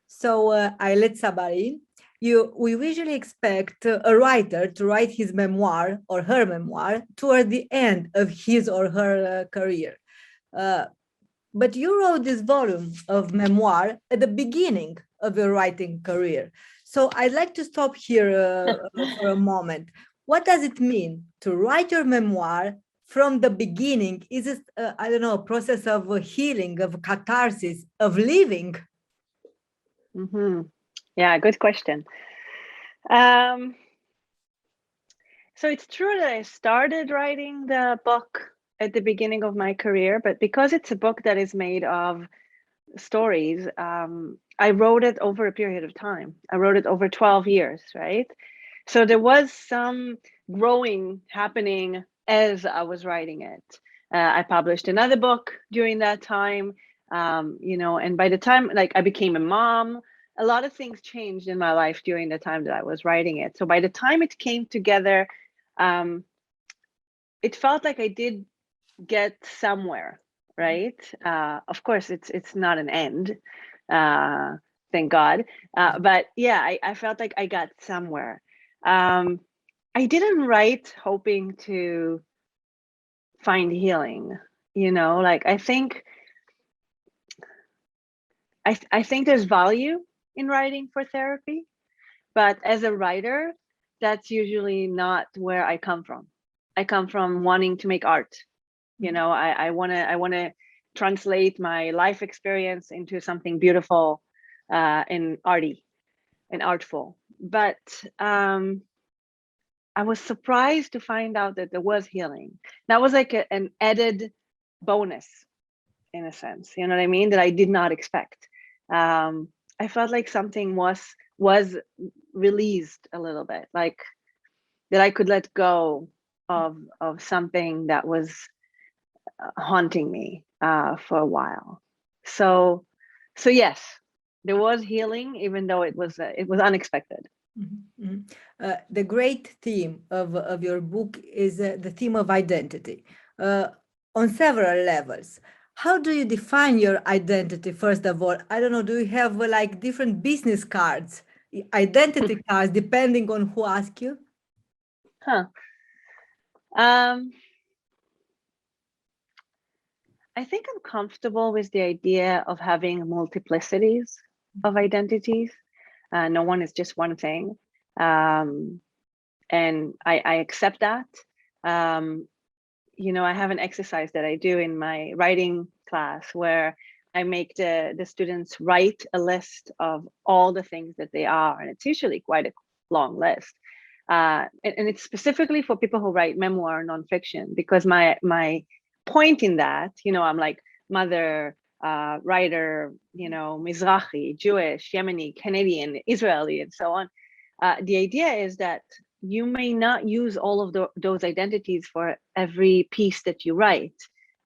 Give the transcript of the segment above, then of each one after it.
Aylet Tsabari, we usually expect a writer to write his memoir or her memoir toward the end of his or her career. But you wrote this volume of memoir at the beginning of your writing career. So I'd like to stop here for a moment. What does it mean to write your memoir from the beginning? Is it, I don't know, a process of healing, of catharsis, of living? Mm-hmm. Yeah, good question. So it's true that I started writing the book at the beginning of my career, but because it's a book that is made of stories, I wrote it over a period of time. I wrote it over 12 years, right? So there was some growing happening as I was writing it. I published another book during that time, and by the time I became a mom, a lot of things changed in my life during the time that I was writing it. So by the time it came together, it felt like I did get somewhere, right? Of course, it's not an end, thank God. But yeah, I felt like I got somewhere. I didn't write hoping to find healing, I think there's value in writing for therapy, but as a writer, that's usually not where I come from. I come from wanting to make art. I want to translate my life experience into something beautiful and arty and artful. But I was surprised to find out that there was healing. That was like an added bonus, in a sense, you know what I mean, that I did not expect. I felt like something was released a little bit, like that I could let go of something that was haunting me for a while. So yes, there was healing, even though it was unexpected. Mm-hmm. The great theme of your book is the theme of identity on several levels. How do you define your identity, first of all? I don't know, do you have like different business cards, identity cards, depending on who asks you? I think I'm comfortable with the idea of having multiplicities of identities. No one is just one thing. And I accept that. I have an exercise that I do in my writing class where I make the students write a list of all the things that they are. And it's usually quite a long list. And it's specifically for people who write memoir nonfiction, because my point in that, I'm like mother, writer, Mizrahi, Jewish, Yemeni, Canadian, Israeli, and so on. The idea is that you may not use all of those identities for every piece that you write.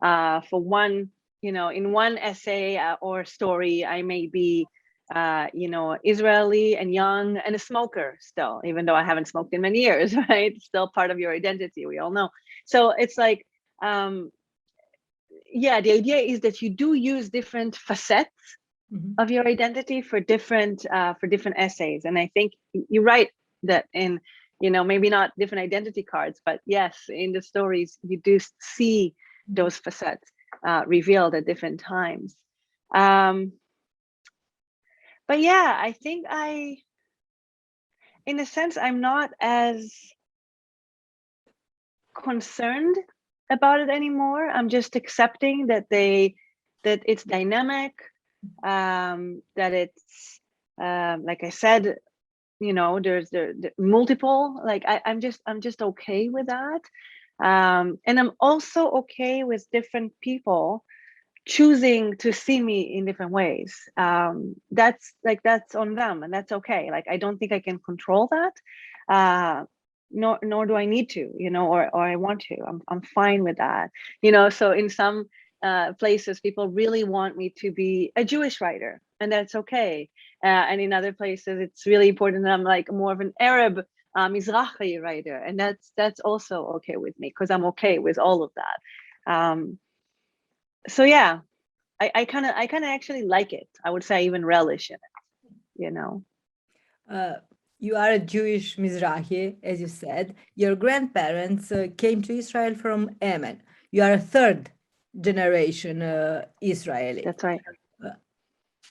For one, in one essay or story, I may be, Israeli and young and a smoker still, even though I haven't smoked in many years, right? It's still part of your identity, we all know. So it's like, yeah, the idea is that you do use different facets of your identity for different essays. And I think you're right that in, maybe not different identity cards, but yes, in the stories, you do see those facets revealed at different times. But yeah, I think in a sense, I'm not as concerned about it anymore. I'm just accepting that it's dynamic, that it's like I said, there's the multiple, like I'm just okay with that. And I'm also okay with different people choosing to see me in different ways. That's on them, and that's okay. Like, I don't think I can control that. Nor do I need to, or I want to. I'm fine with that. So in some places, people really want me to be a Jewish writer, and that's okay. And in other places, it's really important that I'm like more of an Arab mizrahi writer, and that's also okay with me, because I'm okay with all of that. So yeah, I kind of actually like it. I would say I even relish in it. you know. You are a Jewish mizrahi, as you said. Your grandparents came to Israel from Yemen. You are a third generation Israeli. That's right.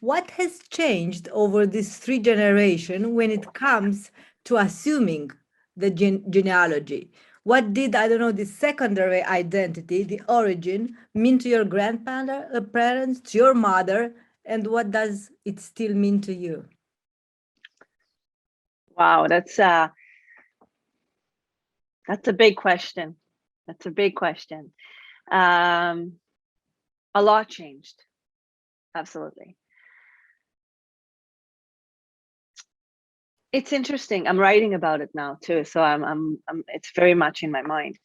What has changed over these three generations when it comes to assuming the genealogy? What did, I don't know, the secondary identity, the origin, mean to your grandparents, to your mother, and what does it still mean to you? Wow, that's a big question. That's a big question. A lot changed. Absolutely. It's interesting. I'm writing about it now too, so I'm it's very much in my mind.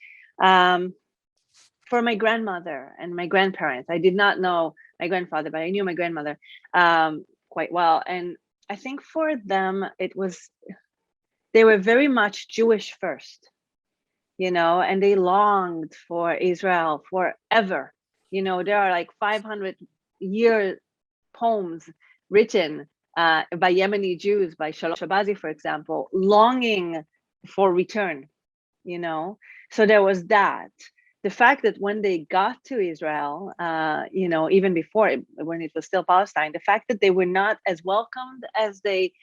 For my grandmother and my grandparents, I did not know my grandfather, but I knew my grandmother quite well, and I think for them they were very much Jewish first, you know, and they longed for Israel forever. You know, there are like 500-year poems written by Yemeni Jews, by Shalom Shabazi, for example, longing for return, you know. So there was that. The fact that when they got to Israel, you know, even before when it was still Palestine, the fact that they were not as welcomed as they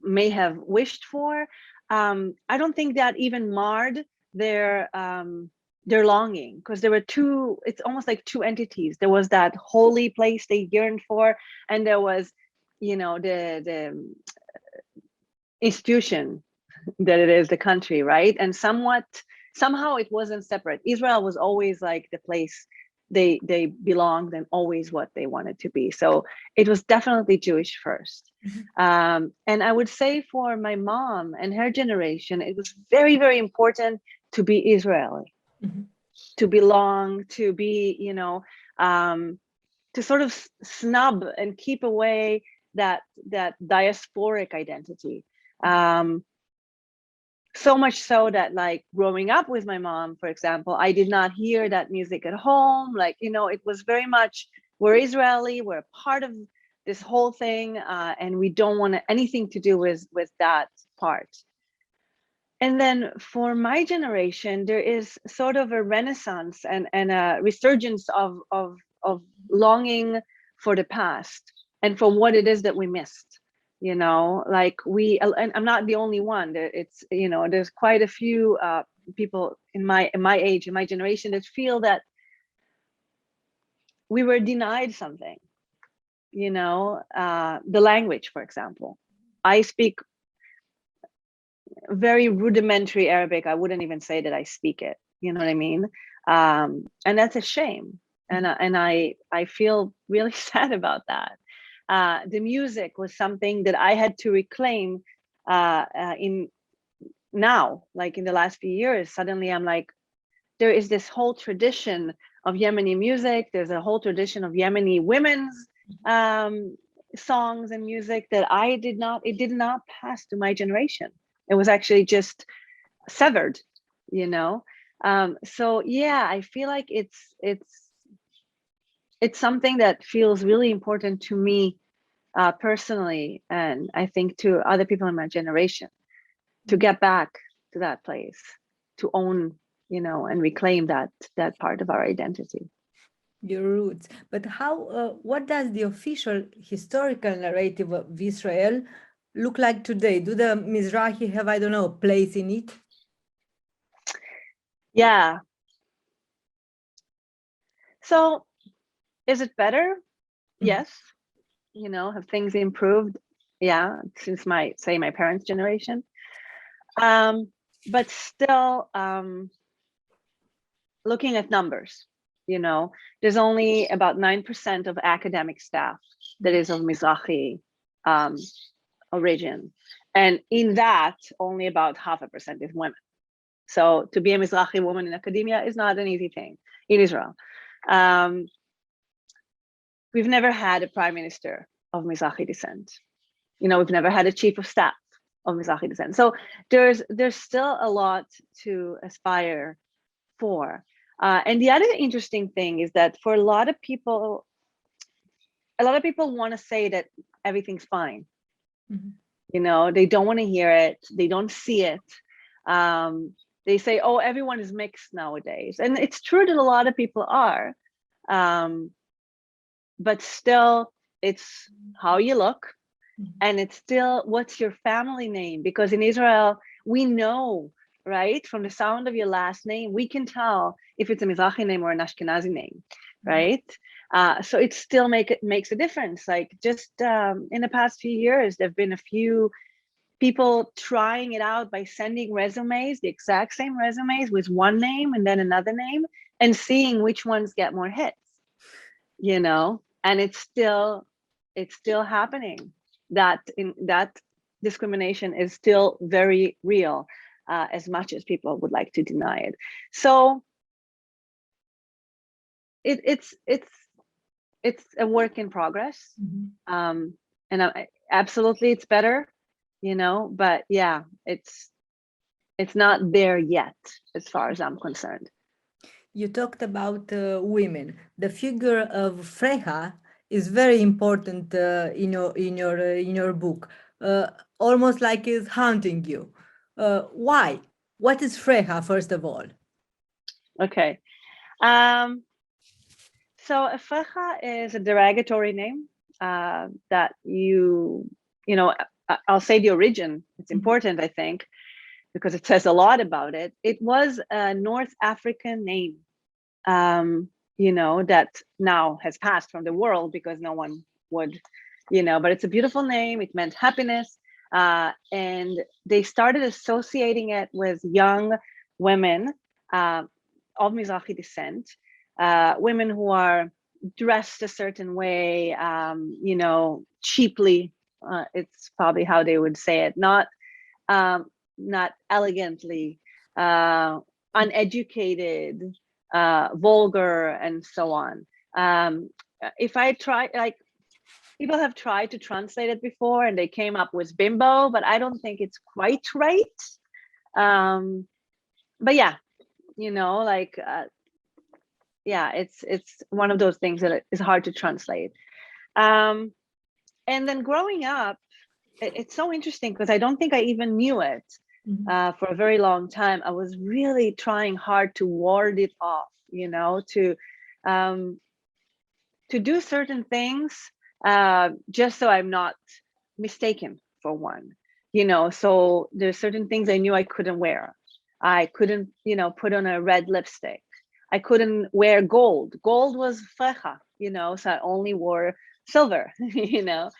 may have wished for, I don't think that even marred their longing, because there were it's almost like two entities. There was that holy place they yearned for, and there was, you know, the institution that it is, the country, right? And somehow it wasn't separate. Israel was always like the place they belonged and always what they wanted to be. So it was definitely Jewish first. And I would say for my mom and her generation, it was very, very important to be Israeli, to belong, to be, you know, to sort of snub and keep away that diasporic identity. So much so that, like, growing up with my mom, for example, I did not hear that music at home. Like, you know, it was very much, we're Israeli, we're a part of this whole thing, and we don't want anything to do with that part. And then for my generation, there is sort of a renaissance and a resurgence of longing for the past and for what it is that we missed. You know, like and I'm not the only one. It's, you know, there's quite a few people in my age, in my generation, that feel that we were denied something. You know, the language, for example. I speak very rudimentary Arabic. I wouldn't even say that I speak it. You know what I mean? And that's a shame. And I feel really sad about that. The music was something that I had to reclaim in the last few years. Suddenly I'm like, there is this whole tradition of Yemeni music. There's a whole tradition of Yemeni women's songs and music that it did not pass to my generation. It was actually just severed, you know? So yeah, I feel like it's something that feels really important to me personally, and I think to other people in my generation, to get back to that place, to own, you know, and reclaim that part of our identity. Your roots. But what does the official historical narrative of Israel look like today? Do the Mizrahi have, I don't know, a place in it? Yeah. So is it better? Yes. You know, have things improved? Yeah, since my parents' generation. But still, looking at numbers, you know, there's only about 9% of academic staff that is of Mizrahi origin. And in that, only about 0.5% is women. So to be a Mizrahi woman in academia is not an easy thing in Israel. We've never had a prime minister of Mizrahi descent. You know, we've never had a chief of staff of Mizrahi descent. So there's still a lot to aspire for. And the other interesting thing is that for a lot of people want to say that everything's fine. Mhm. You know, they don't want to hear it. They don't see it. They say, oh, everyone is mixed nowadays. And it's true that a lot of people are. But still, it's how you look. Mhm. And it's still, what's your family name? Because in Israel, we know, right, from the sound of your last name, we can tell if it's a Mizrahi name or an Ashkenazi name, right? So it still makes a difference. Like just in the past few years, there have been a few people trying it out by sending resumes, the exact same resumes with one name and then another name, and seeing which ones get more hits, you know? And it's still happening. That discrimination is still very real, as much as people would like to deny it. So it's a work in progress. Mhm. And absolutely it's better, you know, but yeah, it's not there yet as far as I'm concerned. You talked about women. The figure of Freyja is very important in your book. Almost like it's haunting you. Why? What is Freyja, first of all? Okay. So Freyja is a derogatory name that you know, I'll say the origin. It's important, I think, because it says a lot about it. It was a North African name, you know, that now has passed from the world because no one would, you know, but it's a beautiful name. It meant happiness. And they started associating it with young women of Mizrahi descent, women who are dressed a certain way, you know, cheaply. It's probably how they would say it, not elegantly, uneducated, vulgar, and so on. If I try, like, people have tried to translate it before and they came up with bimbo, but I don't think it's quite right. But yeah, you know, like, yeah, it's one of those things that is hard to translate. And then growing up, it's so interesting because I don't think I even knew it. For a very long time. I was really trying hard to ward it off, you know, to do certain things just so I'm not mistaken for one, you know. So there's certain things I knew I couldn't wear. I couldn't, you know, put on a red lipstick. I couldn't wear gold. Gold was Freyja, you know, so I only wore silver, you know.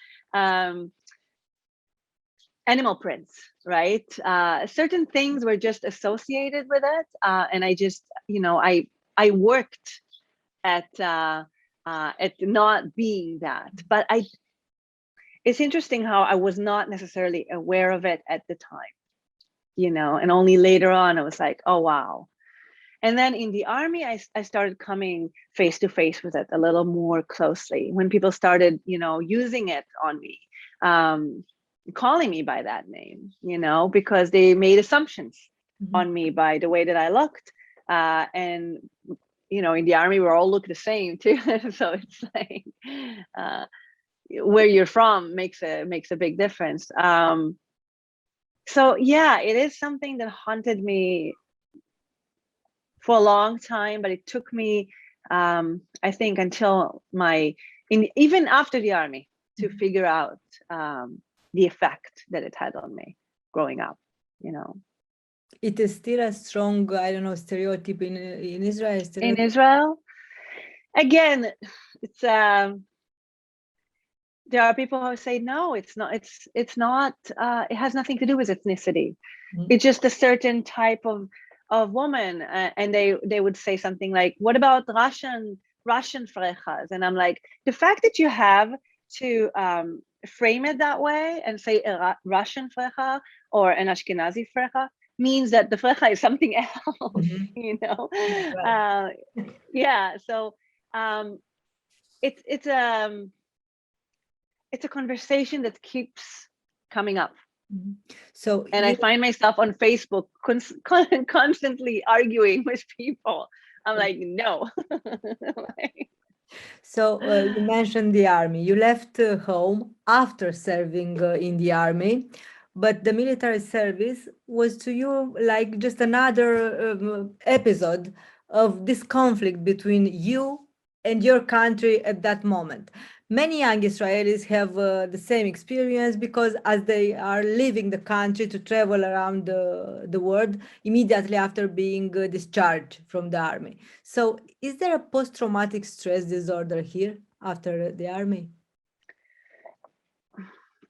Animal prints, right? Certain things were just associated with it, and I just, you know, I worked at not being that. But it's interesting how I was not necessarily aware of it at the time, you know, and only later on I was like, oh wow. And then in the army, I started coming face to face with it a little more closely when people started, you know, using it on me. Calling me by that name, you know, because they made assumptions on me by the way that I looked. And, you know, in the army, we all look the same too. So it's like where you're from makes a big difference. So yeah, it is something that haunted me for a long time, but it took me, I think, until even after the army to figure out the effect that it had on me growing up, you know. It is still a strong, I don't know, stereotype in Israel. In Israel, again, it's there are people who say no, it's not. It's not. It has nothing to do with ethnicity. It's just a certain type of woman, and they would say something like, "What about Russian Freyjas?" And I'm like, the fact that you have to frame it that way and say a Russian Freyja or an Ashkenazi Freyja means that the Freyja is something else, you know. Yeah, so it's a conversation that keeps coming up. So, and I find myself on Facebook constantly arguing with people. I'm like, no. So you mentioned the army. You left home after serving in the army, but the military service was to you like just another episode of this conflict between you and your country at that moment. Many young Israelis have the same experience because as they are leaving the country to travel around the world immediately after being discharged from the army. So is there a post-traumatic stress disorder here after the army?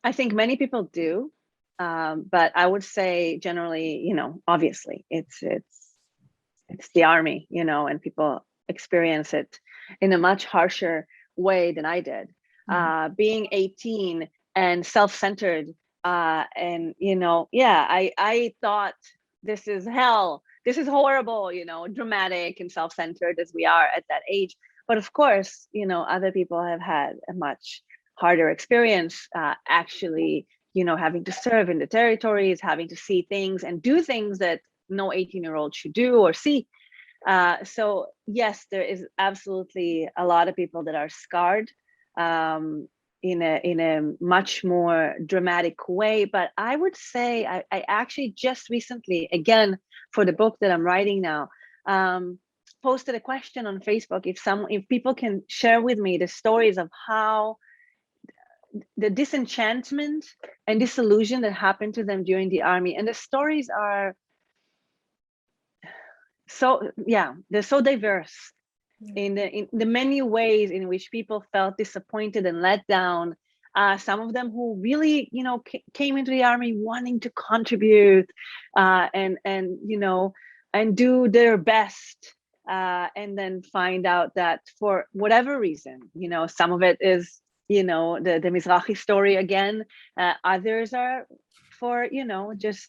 I think many people do, but I would say generally, obviously it's the army, and people experience it in a much harsher way than I did. Being 18 and self-centered, and I thought this is hell, this is horrible, dramatic and self-centered as we are at that age. But of course, other people have had a much harder experience, actually, having to serve in the territories, having to see things and do things that no 18-year-old should do or see. So yes, there is absolutely a lot of people that are scarred in a much more dramatic way. But I would say I actually just recently, again, for the book that I'm writing now, posted a question on Facebook if people can share with me the stories of how the disenchantment and disillusion that happened to them during the army. And the stories are they're so diverse in the many ways in which people felt disappointed and let down. Some of them who really, came into the army wanting to contribute and do their best, and then find out that for whatever reason, some of it is, the mizrahi story again. Others are for, just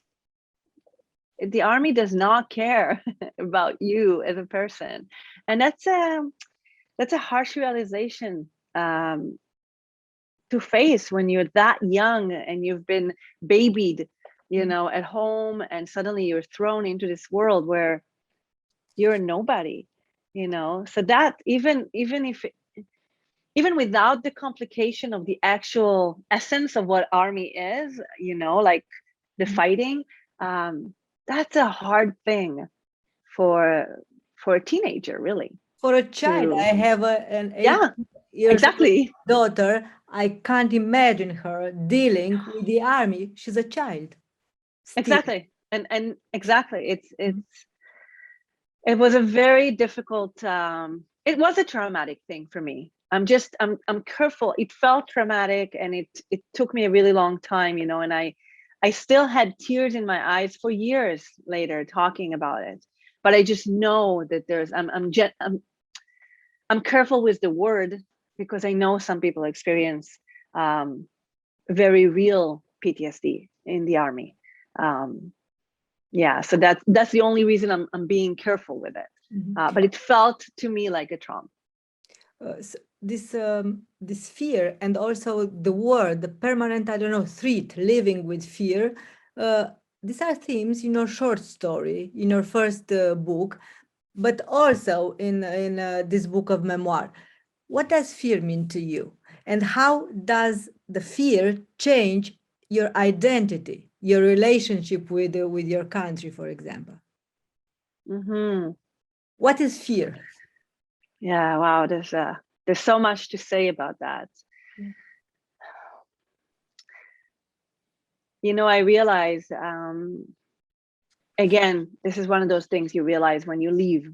the army does not care about you as a person. And that's a harsh realization to face when you're that young and you've been babied, at home, and suddenly you're thrown into this world where you're a nobody, so that even without the complication of the actual essence of what army is, like the fighting, that's a hard thing for a teenager, really. For a child, I have an 8-year-old exactly daughter. I can't imagine her dealing with the army. She's a child. Still. Exactly, and exactly, it was a very difficult. It was a traumatic thing for me. I'm careful. It felt traumatic, and it took me a really long time, and I still had tears in my eyes for years later talking about it. But I just know that I'm careful with the word, because I know some people experience very real PTSD in the army. So that's the only reason I'm being careful with it. But it felt to me like a trauma. So this fear, and also the word, the permanent, threat, living with fear. These are themes in your short story, in your first book, but also in this book of memoir. What does fear mean to you? And how does the fear change your identity, your relationship with your country, for example? What is fear? Yeah, wow, there's so much to say about that. I realize, again, this is one of those things you realize when you leave.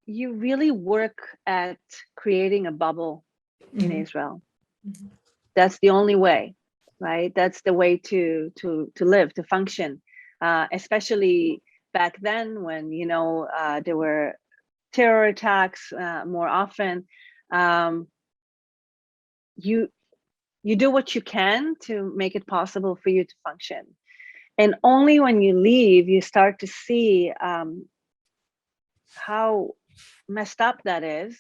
You really work at creating a bubble in Israel. That's the only way, right? That's the way to live, to function, especially back then when, there were terror attacks more often. You do what you can to make it possible for you to function. And only when you leave, you start to see how messed up that is.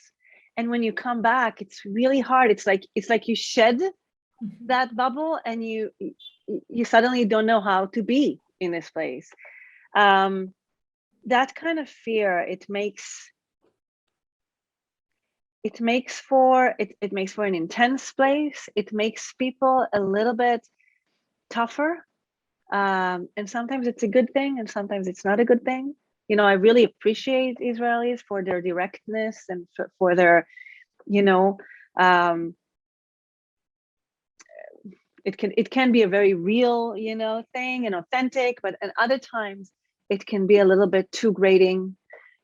And when you come back, it's really hard. It's like you shed that bubble, and you suddenly don't know how to be in this place. that kind of fear, it makes for an intense place. It makes people a little bit tougher, and sometimes it's a good thing, and sometimes it's not a good thing. You know, I really appreciate Israelis for their directness and for their, you know, it can be a very real, you know, thing and authentic, but at other times it can be a little bit too grating.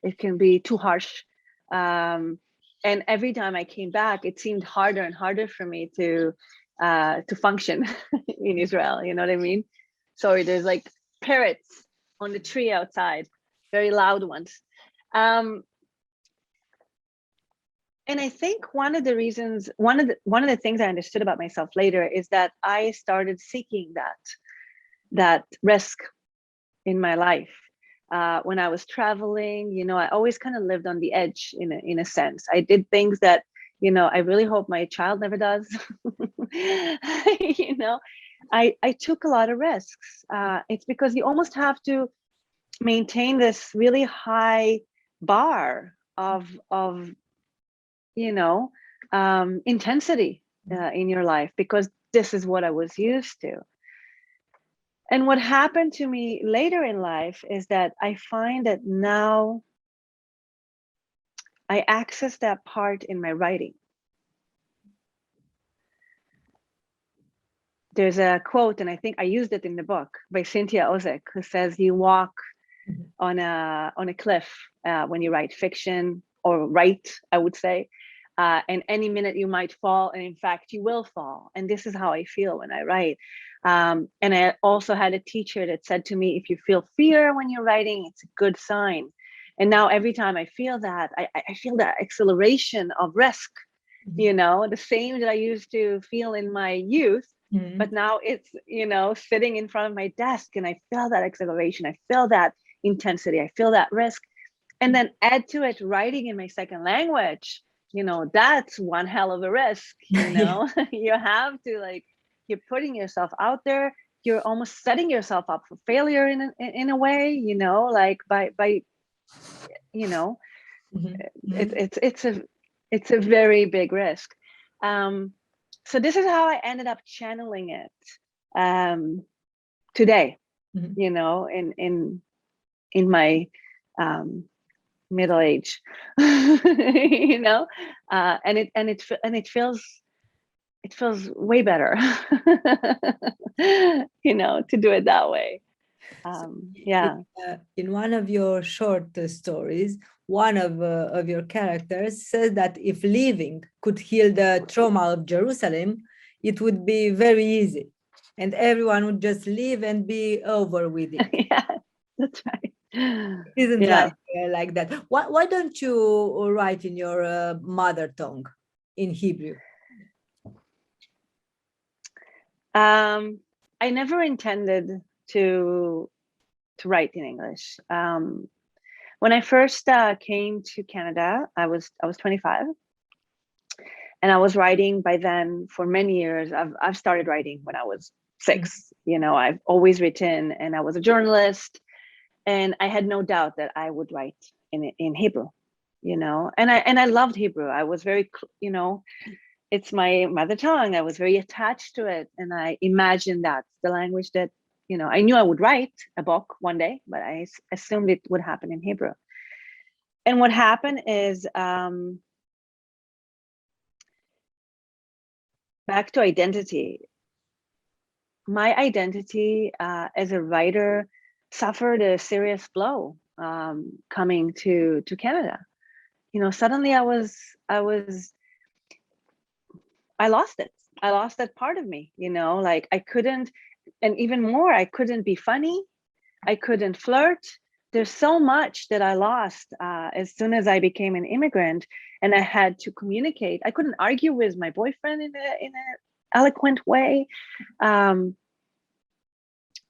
It can be too harsh. And every time I came back, it seemed harder and harder for me to function in Israel. You know what I mean? Sorry, there's like parrots on the tree outside, very loud ones. And I think one of the reasons, one of the things I understood about myself later is that I started seeking that risk in my life. When I was traveling, you know, I always kind of lived on the edge in a sense. I did things that, you know, I really hope my child never does. You know, I took a lot of risks. It's because you almost have to maintain this really high bar of you know, intensity in your life, because this is what I was used to. And what happened to me later in life is that I find that now I access that part in my writing. There's a quote, and I think I used it in the book, by Cynthia Ozick, who says you walk on a cliff when you write fiction, or write, I would say, and any minute you might fall, and in fact you will fall. And this is how I feel when I write. And I also had a teacher that said to me, if you feel fear when you're writing, it's a good sign. And now every time I feel that, I feel that acceleration of risk, you know, the same that I used to feel in my youth. But now it's, you know, sitting in front of my desk, and I feel that acceleration. I feel that intensity. I feel that risk. And then add to it writing in my second language. You know, that's one hell of a risk, you know. You have to, like, you're putting yourself out there. You're almost setting yourself up for failure in a way, you know, like by you know, it's a very big risk. So this is how I ended up channeling it today, you know, in my middle age, you know, and it feels way better, you know, to do it that way. Yeah. In one of your short stories, one of your characters says that if leaving could heal the trauma of Jerusalem, it would be very easy, and everyone would just leave and be over with it. Yeah, that's right. It isn't like that. Why don't you write in your mother tongue, in Hebrew? I never intended to write in English. When I first came to Canada, I was 25, and I was writing by then for many years. I've started writing when I was 6. You know, I've always written, and I was a journalist, and I had no doubt that I would write in Hebrew. You know, and I loved Hebrew. I was very, you know, it's my mother tongue. I was very attached to it, and I imagined that's the language that, you know, I knew I would write a book one day, but I assumed it would happen in Hebrew. And what happened is, back to identity. My identity as a writer suffered a serious blow coming to Canada. You know, suddenly I lost it. I lost that part of me, you know, like I couldn't, and even more, I couldn't be funny. I couldn't flirt. There's so much that I lost as soon as I became an immigrant, and I had to communicate. I couldn't argue with my boyfriend in a eloquent way.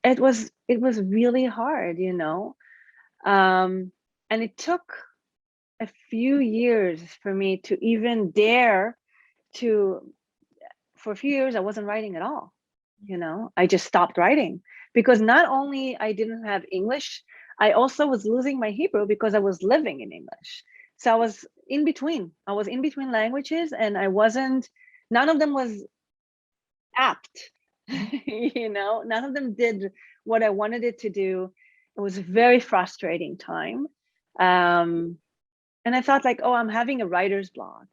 It was really hard, you know, and it took a few years for me to even dare to. For a few years, I wasn't writing at all. You know, I just stopped writing, because not only I didn't have English, I also was losing my Hebrew because I was living in English. So I was in between. I was in between languages, and none of them was apt. None of them did what I wanted it to do. It was a very frustrating time. And I thought like, oh, I'm having a writer's block,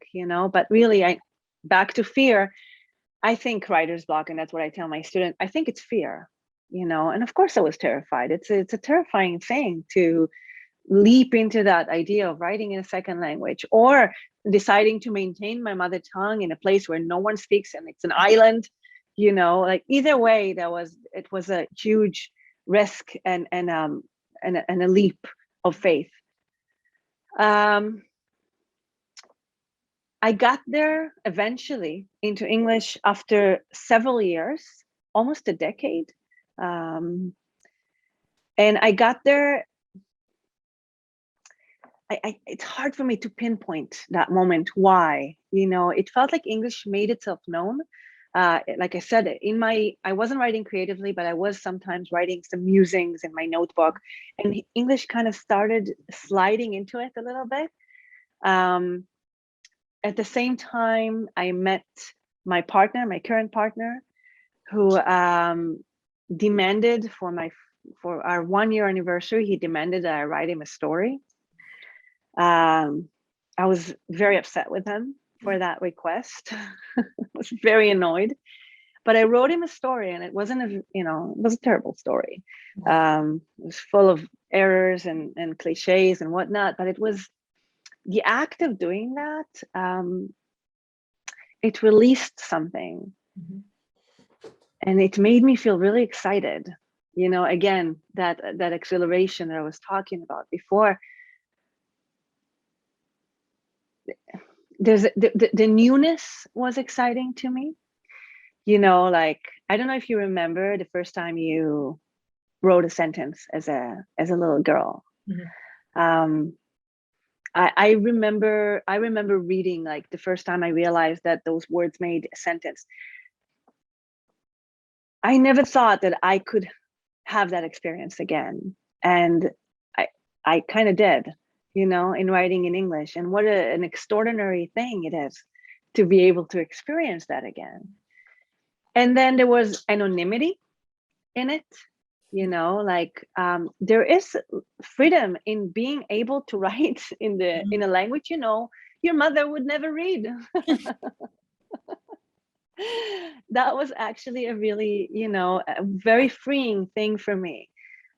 but really back to fear. I think writer's block, and that's what I tell my students, I think it's fear, and of course I was terrified. It's a terrifying thing to leap into that idea of writing in a second language, or deciding to maintain my mother tongue in a place where no one speaks and it's an island, like either way, it was a huge risk and a leap of faith. I got there eventually into English after several years, almost a decade. And I got there, it's hard for me to pinpoint that moment why. It felt like English made itself known. Like I said, I wasn't writing creatively, but I was sometimes writing some musings in my notebook, and English kind of started sliding into it a little bit. At the same time, I met my current partner, who demanded for our 1-year anniversary, he demanded that I write him a story. I was very upset with him for that request. I was very annoyed, but I wrote him a story, and it wasn't it was a terrible story. It was full of errors and cliches and whatnot, but it was the act of doing that. It released something. Mm-hmm. And it made me feel really excited. Again, that exhilaration that I was talking about before. The newness was exciting to me. Like, I don't know if you remember the first time you wrote a sentence as a little girl. Mm-hmm. I remember reading, like, the first time I realized that those words made a sentence. I never thought that I could have that experience again. And I kind of did, in writing in English. And what an extraordinary thing it is to be able to experience that again. And then there was anonymity in it, like, there is freedom in being able to write in a language, your mother would never read. That was actually a really, a very freeing thing for me.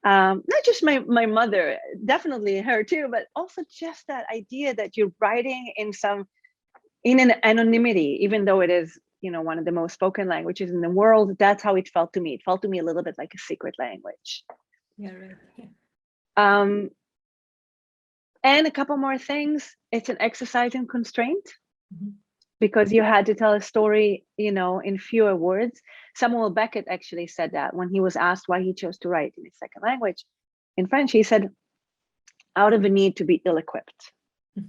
Not just my mother, definitely her too, but also just that idea that you're writing in an anonymity, even though it is, one of the most spoken languages in the world. That's how it felt to me. It felt to me a little bit like a secret language. Yeah, right. Yeah. And a couple more things. It's an exercise in constraint. Mm-hmm. Because you had to tell a story, in fewer words. Samuel Beckett actually said that when he was asked why he chose to write in his second language, in French, he said, out of a need to be ill-equipped. Mm-hmm.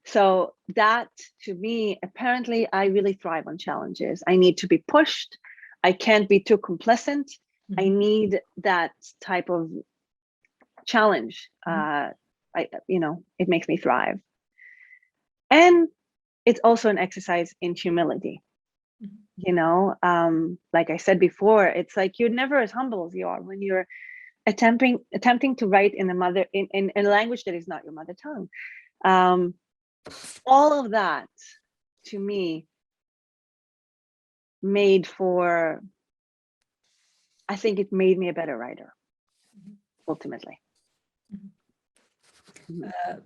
So that, to me, apparently, I really thrive on challenges. I need to be pushed. I can't be too complacent. Mm-hmm. I need that type of challenge. Mm-hmm. It makes me thrive. And it's also an exercise in humility. Mm-hmm. Like I said before, it's like you're never as humble as you are when you're attempting to write in a language that is not your mother tongue. All of that, to me, I think it made me a better writer, ultimately. Mm-hmm.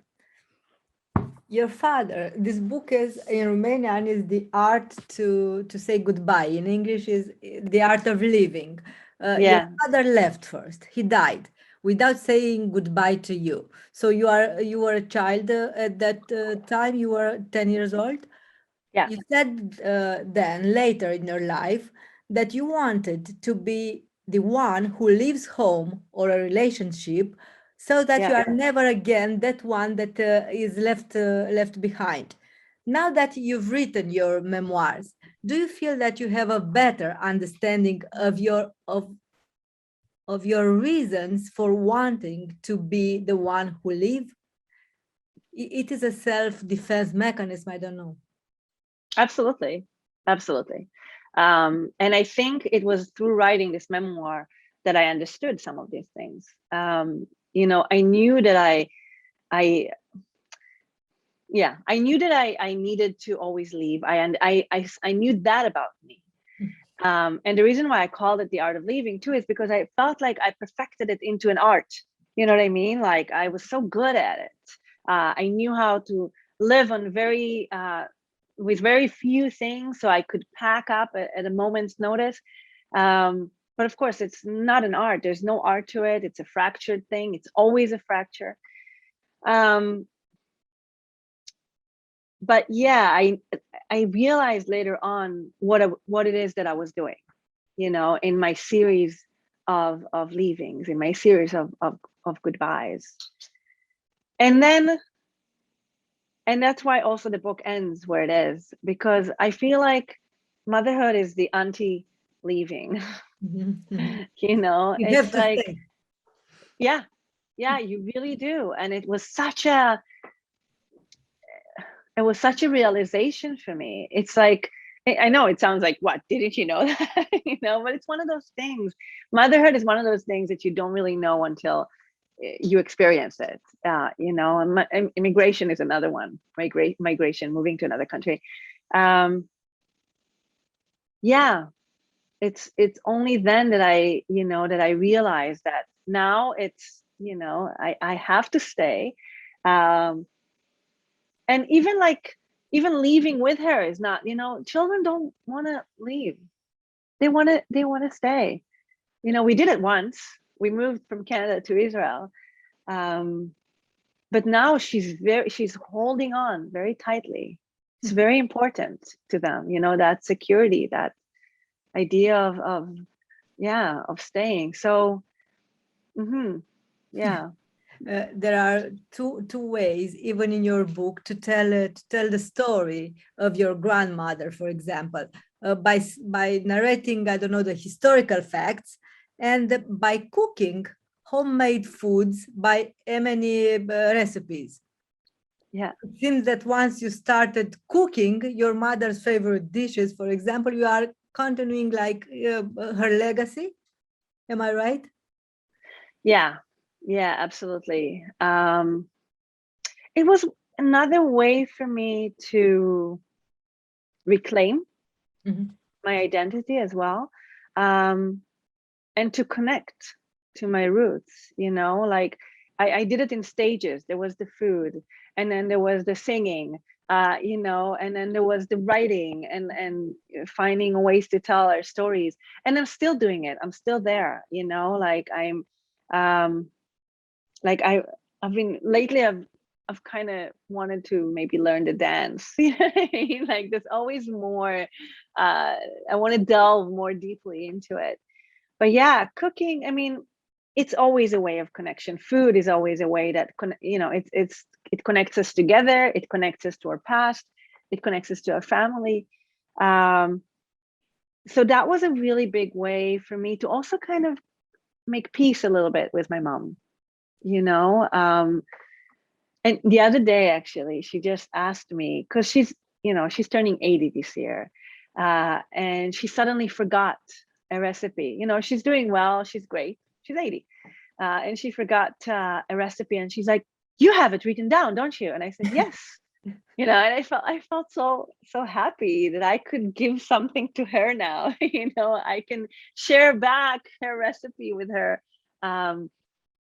Your father, this book is in Romanian is The Art to Say Goodbye. In English is The Art of Living. Your father left first. He died without saying goodbye to you. So you were a child at that time. You were 10 years old. Yeah. You said then later in your life that you wanted to be the one who leaves home or a relationship, so that you are never again that one that is left behind. Now that you've written your memoirs, do you feel that you have a better understanding of of your reasons for wanting to be the one who live? It is a self-defense mechanism, I don't know. Absolutely, absolutely. And I think it was through writing this memoir that I understood some of these things. You know, I knew that I knew that I needed to always leave. I knew that about me. And the reason why I called it The Art of Leaving too is because I felt like I perfected it into an art. You know what I mean? Like I was so good at it. I knew how to live on with very few things, so I could pack up at a moment's notice. But of course, it's not an art. There's no art to it. It's a fractured thing. It's always a fracture. But yeah, I realized later on what it is that I was doing, you know, in my series of leavings, in my series of goodbyes. And that's why also the book ends where it is, because I feel like motherhood is the anti-leaving. You know, You it's like, stay. yeah, you really do. And it was such a realization for me. It's like, I know it sounds like, what, didn't you know that? You know, but it's one of those things. Motherhood is one of those things that you don't really know until you experience it. You know, and immigration is another one. Migration, moving to another country. Yeah, it's only then that I realized that now it's, you know, I have to stay. And even leaving with her is not, you know, children don't want to leave. They want to stay. You know, we did it once. We moved from Canada to Israel. But now she's holding on very tightly. It's very important to them, you know, that security, that idea of staying. So, yeah. There are two ways, even in your book, to tell the story of your grandmother, for example, by narrating, I don't know, the historical facts, and by cooking homemade foods by many recipes. Yeah. It seems that once you started cooking your mother's favorite dishes, for example, you are continuing like her legacy. Am I right? Yeah, absolutely. It was another way for me to reclaim my identity as well, and to connect to my roots, you know, like I did it in stages. There was the food, and then there was the singing, you know, and then there was the writing and finding ways to tell our stories. And I'm still doing it. I'm still there, you know, like like I've been lately, I've kind of wanted to maybe learn to dance. Like there's always more, I want to delve more deeply into it. But yeah, cooking, I mean, it's always a way of connection. Food is always a way that, you know, it connects us together. It connects us to our past. It connects us to our family. So that was a really big way for me to also kind of make peace a little bit with my mom, you know. And the other day, actually, she just asked me, because she's turning 80 this year, and she suddenly forgot a recipe. You know, she's doing well, she's great, she's 80, and she forgot a recipe, and she's like, "You have it written down, don't you?" And I said, "Yes." You know, and I felt so happy that I could give something to her now. You know, I can share back her recipe with her, and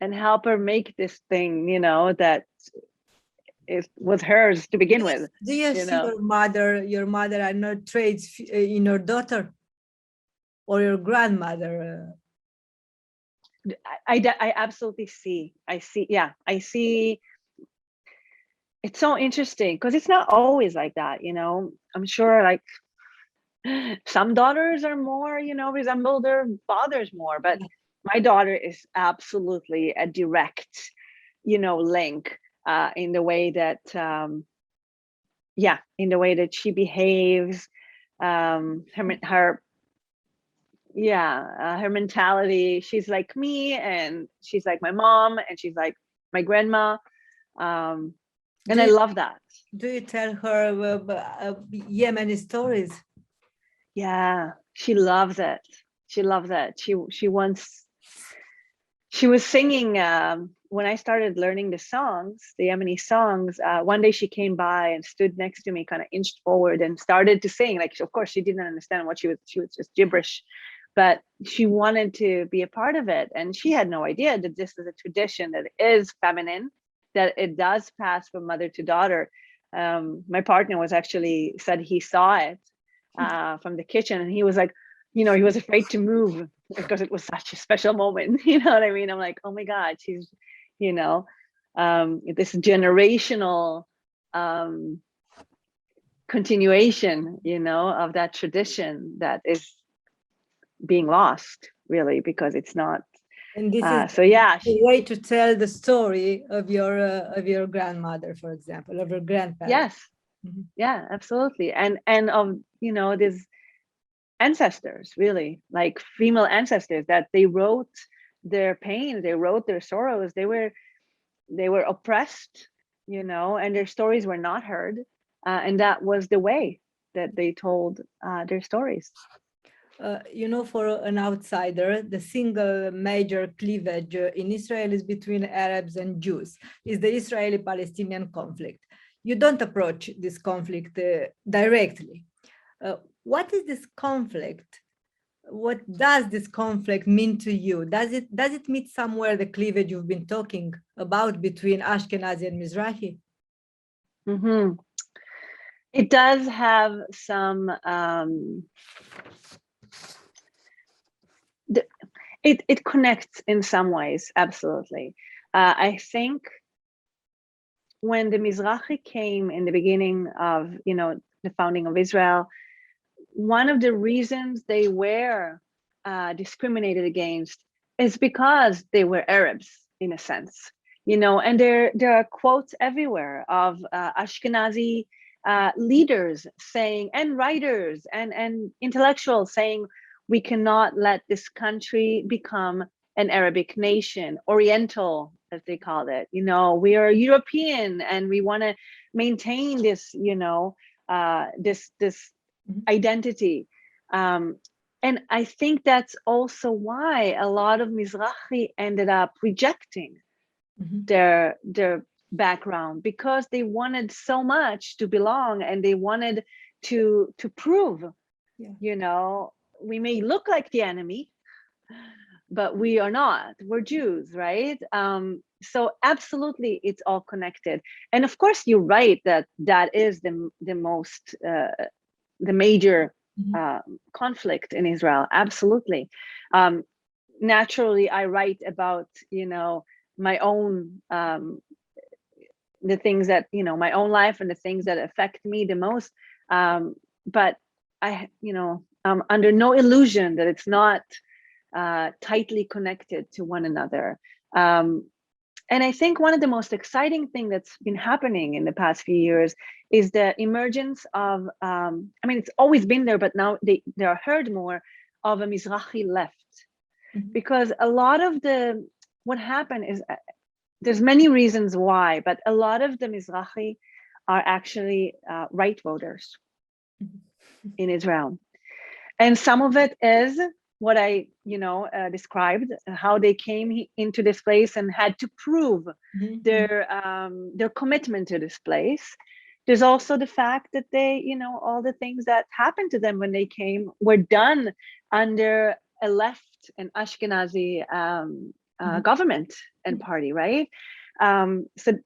help her make this thing, you know, that was hers to begin with. Do you see your mother are not traits in your daughter or your grandmother? I absolutely see. I see. It's so interesting because it's not always like that, you know. I'm sure like some daughters are more, you know, resemble their fathers more, but my daughter is absolutely a direct, you know, link in the way that in the way that she behaves, her her mentality. She's like me, and she's like my mom, and she's like my grandma. And I love that. Do you tell her Yemeni stories? Yeah, she loves it. She loves it. She was singing when I started learning the songs, the Yemeni songs. One day she came by and stood next to me, kind of inched forward and started to sing. Like, of course, she didn't understand what she was just gibberish, but she wanted to be a part of it. And she had no idea that this is a tradition that is feminine, that it does pass from mother to daughter. My partner was actually said he saw it from the kitchen, and he was like, he was afraid to move because it was such a special moment. You know what I mean? I'm like, oh my God, she's, this generational continuation, of that tradition that is being lost, really, because it's not. And this is so yeah, a way to tell the story of your grandmother, for example, of your grandparents. Yes. Mm-hmm. Yeah, absolutely. And of these ancestors, really, like female ancestors, that they wrote their pain, they wrote their sorrows, they were oppressed, and their stories were not heard, and that was the way that they told their stories. For an outsider, the single major cleavage in Israel is between Arabs and Jews, is the Israeli-Palestinian conflict. You don't approach this conflict directly. What is this conflict? What does this conflict mean to you? Does it meet somewhere the cleavage you've been talking about between Ashkenazi and Mizrahi? Mm-hmm. It does have some. It connects in some ways, absolutely. I think when the Mizrahi came in the beginning of the founding of Israel, one of the reasons they were discriminated against is because they were Arabs, in a sense, and there are quotes everywhere of Ashkenazi leaders saying, and writers and intellectuals saying, we cannot let this country become an Arabic nation, Oriental, as they call it. We are European, and we want to maintain this, this identity. And I think that's also why a lot of Mizrahi ended up rejecting their background, because they wanted so much to belong, and they wanted to prove, we may look like the enemy, but we are not. We're Jews, right? So absolutely, it's all connected. And of course, you're right that is the most the major conflict in Israel. Absolutely. Naturally, I write about my own the things that my own life and the things that affect me the most. But I I'm under no illusion that it's not tightly connected to one another. And I think one of the most exciting things that's been happening in the past few years is the emergence of, it's always been there, but now they are heard more, of a Mizrahi left. Because a lot of what happened is, there's many reasons why, but a lot of the Mizrahi are actually right voters in Israel. And some of it is what I, described, how they came into this place and had to prove their commitment to this place. There's also the fact that they, all the things that happened to them when they came were done under a left and Ashkenazi government and party, right? So,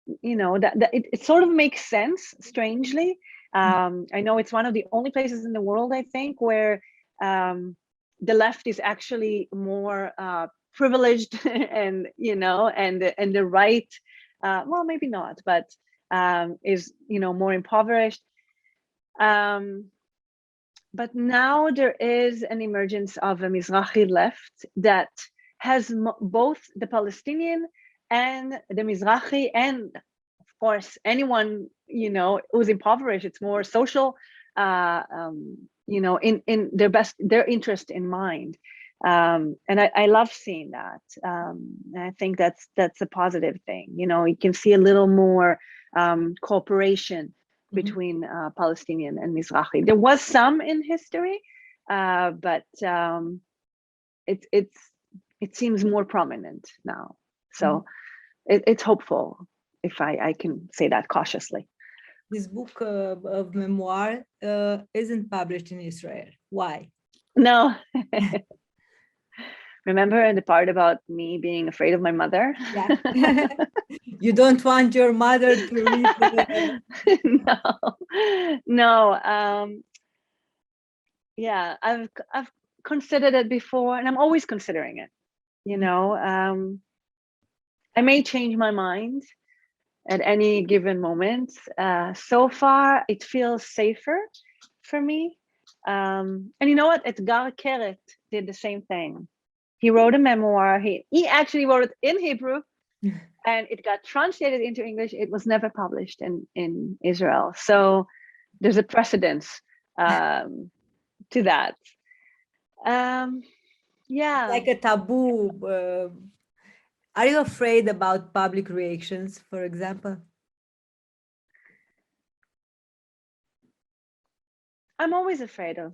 that it sort of makes sense, strangely. I know it's one of the only places in the world, I think, where the left is actually more privileged and and the right, well, maybe not, but is more impoverished. But now there is an emergence of a Mizrahi left that has both the Palestinian and the Mizrahi, and of course anyone who's impoverished. It's more social in their interest in mind. And I love seeing that. And I think that's a positive thing. You can see a little more cooperation between Palestinian and Mizrahi. There was some in history, but it seems more prominent now. So it's hopeful, if I can say that cautiously. This book of memoir isn't published in Israel. Why? No. Remember the part about me being afraid of my mother? Yeah. You don't want your mother to read No. Yeah, I've considered it before, and I'm always considering it. I may change my mind at any given moment. So far, it feels safer for me. And you know what? Edgar Keret did the same thing. He wrote a memoir. He actually wrote it in Hebrew, and it got translated into English. It was never published in Israel. So there's a precedence to that. Yeah. Like a taboo. Are you afraid about public reactions, for example? I'm always afraid of,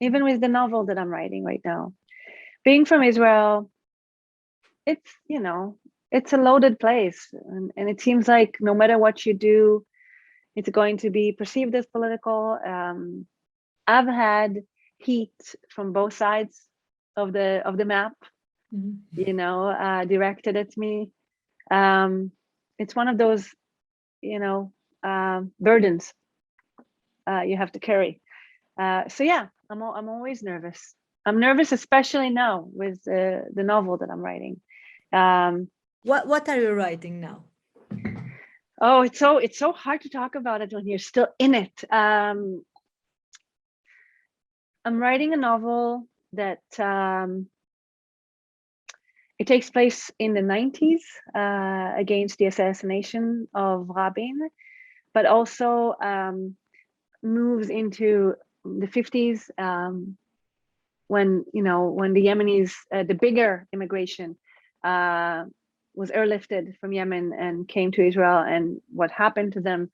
even with the novel that I'm writing right now. Being from Israel, it's a loaded place. And it seems like no matter what you do, it's going to be perceived as political. I've had heat from both sides of the map, directed at me. It's one of those, burdens you have to carry. So yeah, I'm always nervous. I'm nervous, especially now with the novel that I'm writing. What are you writing now? Oh, it's so hard to talk about it when you're still in it. I'm writing a novel that it takes place in the 90s against the assassination of Rabin, but also moves into the 50s when the Yemenis, the bigger immigration was airlifted from Yemen and came to Israel, and what happened to them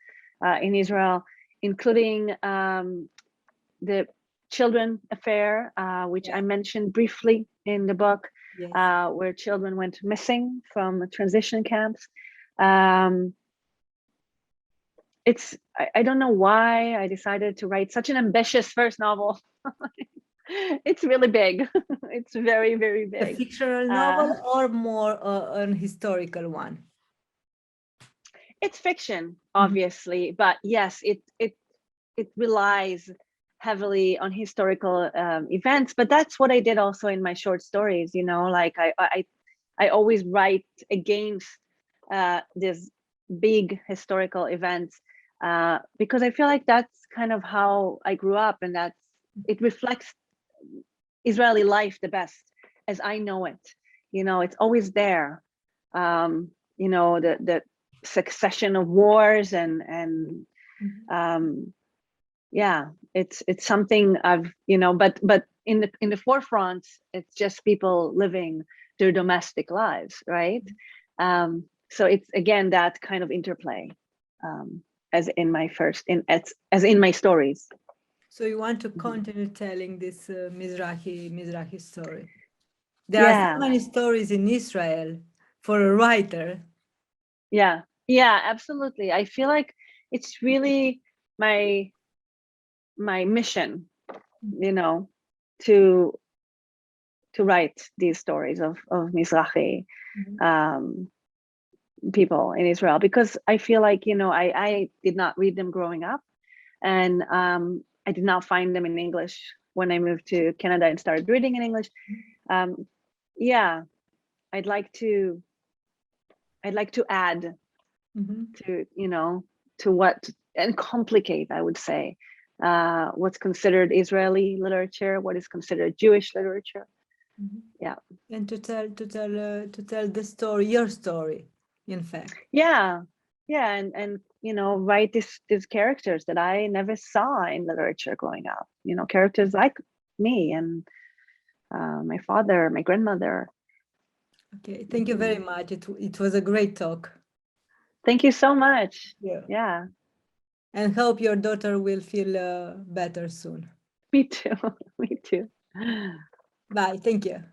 in Israel, including the children affair, which I mentioned briefly in the book, where children went missing from transition camps. I don't know why I decided to write such an ambitious first novel. It's really big. It's very, very big. A fictional novel or more an historical one? It's fiction, obviously, but yes, it relies heavily on historical events. But that's what I did also in my short stories. Like I always write against these big historical events because I feel like that's kind of how I grew up, and it reflects Israeli life the best as I know it. It's always there. The succession of wars and it's something I've but in the forefront, it's just people living their domestic lives, right? So it's again that kind of interplay as in my stories. So you want to continue telling this mizrahi story? There are so many stories in Israel for a writer. Yeah, absolutely. I feel like it's really my mission, to write these stories of Mizrahi people in Israel, because I feel like I did not read them growing up, and I did not find them in English when I moved to Canada and started reading in English. I'd like to add to what, and complicate, I would say, what's considered Israeli literature, what is considered Jewish literature. And to tell the story, your story, in fact. and write these characters that I never saw in literature growing up. Characters like me and my father, my grandmother. Okay, thank you very much. It was a great talk. Thank you so much. Yeah. And hope your daughter will feel better soon. Me too. Me too. Bye. Thank you.